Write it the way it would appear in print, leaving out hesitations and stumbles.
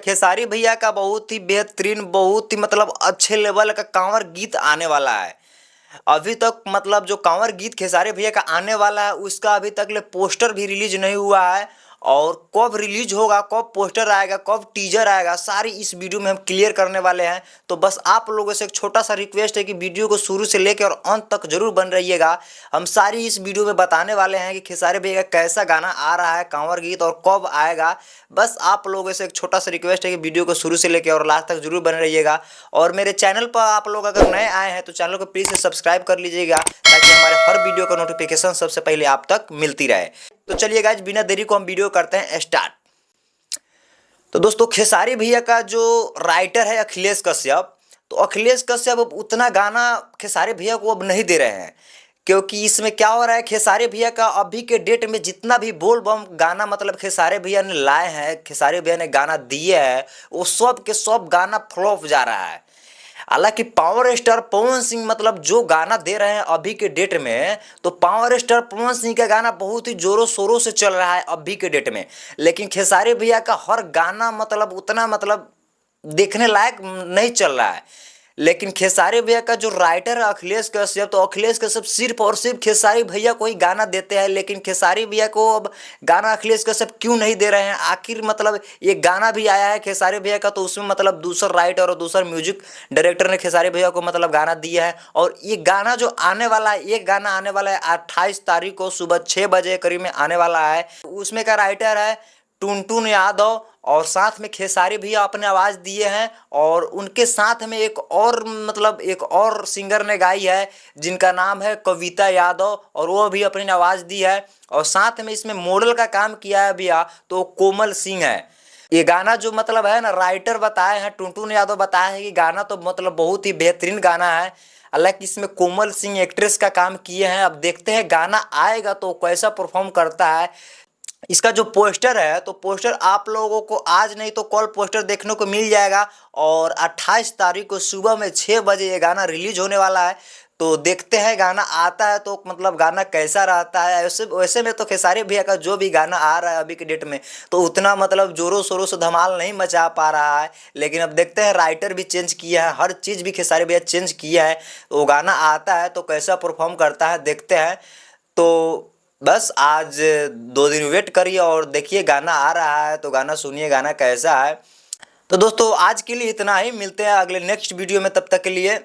खेसारी भैया का बहुत ही बेहतरीन, बहुत ही मतलब अच्छे लेवल का कांवर गीत आने वाला है। अभी तक मतलब जो कांवर गीत खेसारी भैया का आने वाला है उसका अभी तक ले पोस्टर भी रिलीज नहीं हुआ है। और कब रिलीज होगा, कब पोस्टर आएगा, कब टीजर आएगा, सारी इस वीडियो में हम क्लियर करने वाले हैं। तो बस आप लोगों से एक छोटा सा रिक्वेस्ट है कि वीडियो को शुरू से लेकर और अंत तक जरूर बन रहिएगा। हम सारी इस वीडियो में बताने वाले हैं कि खेसारी भैया का कैसा गाना आ रहा है कांवर गीत और कब आएगा। बस आप लोगों से एक छोटा सा रिक्वेस्ट है कि वीडियो को शुरू से लेकर और लास्ट तक जरूर बने रहिएगा। और मेरे चैनल पर आप लोग अगर नए आए हैं तो चैनल को प्लीज़ सब्सक्राइब कर लीजिएगा, ताकि हमारे हर वीडियो का नोटिफिकेशन सबसे पहले आप तक मिलती रहे। तो चलिए गाइस, बिना देरी को हम वीडियो करते हैं स्टार्ट। तो दोस्तों, खेसारी भैया का जो राइटर है अखिलेश कश्यप, तो अखिलेश कश्यप अब उतना गाना खेसारी भैया को अब नहीं दे रहे हैं। क्योंकि इसमें क्या हो रहा है, खेसारी भैया का अभी के डेट में जितना भी बोल बम गाना मतलब खेसारी भैया ने लाए हैं, खेसारी भैया ने गाना दिए हैं, वो सब के सब गाना फ्लॉप जा रहा है। हालांकि पावर स्टार पवन सिंह मतलब जो गाना दे रहे हैं अभी के डेट में, तो पावर स्टार पवन सिंह का गाना बहुत ही जोरों शोरों से चल रहा है अभी के डेट में। लेकिन खेसारी भैया का हर गाना मतलब उतना मतलब देखने लायक नहीं चल रहा है। लेकिन खेसारी भैया का जो राइटर है अखिलेश कश्यप, तो अखिलेश कश्यप सिर्फ और सिर्फ खेसारी भैया को ही गाना देते हैं। लेकिन खेसारी भैया को अब गाना अखिलेश कश्यप क्यों नहीं दे रहे हैं आखिर? मतलब ये गाना भी आया है खेसारी भैया का, तो उसमें मतलब दूसरा राइटर और दूसरा म्यूजिक डायरेक्टर ने खेसारी भैया को मतलब गाना दिया है। और ये गाना जो आने वाला है, ये गाना आने वाला है 28 तारीख को सुबह 6 बजे करीब में आने वाला है। उसमें का राइटर है टुनटुन यादव, और साथ में खेसारी भैया अपने आवाज़ दिए हैं। और उनके साथ में एक और मतलब एक और सिंगर ने गाई है जिनका नाम है कविता यादव, और वो भी अपनी आवाज़ दी है। और साथ में इसमें मॉडल का काम किया है भैया तो कोमल सिंह है। ये गाना जो मतलब है ना, राइटर बताए हैं टुनटुन यादव बताए हैं कि गाना तो मतलब बहुत ही बेहतरीन गाना है। हालांकि इसमें कोमल सिंह एक्ट्रेस का काम किए हैं। अब देखते हैं गाना आएगा तो कैसा परफॉर्म करता है। इसका जो पोस्टर है, तो पोस्टर आप लोगों को आज नहीं तो कल पोस्टर देखने को मिल जाएगा। और 28 तारीख को सुबह में 6 बजे ये गाना रिलीज होने वाला है। तो देखते हैं गाना आता है तो मतलब गाना कैसा रहता है। वैसे वैसे में तो खेसारी भैया का जो भी गाना आ रहा है अभी के डेट में, तो उतना मतलब जोरों शोरों से धमाल नहीं मचा पा रहा है। लेकिन अब देखते हैं, राइटर भी चेंज किया है, हर चीज़ भी खेसारी भैया चेंज किया है। तो वो गाना आता है तो कैसा परफॉर्म करता है देखते हैं। तो बस आज 2 दिन वेट करिए और देखिए गाना आ रहा है तो गाना सुनिए, गाना कैसा है। तो दोस्तों, आज के लिए इतना ही, मिलते हैं अगले नेक्स्ट वीडियो में, तब तक के लिए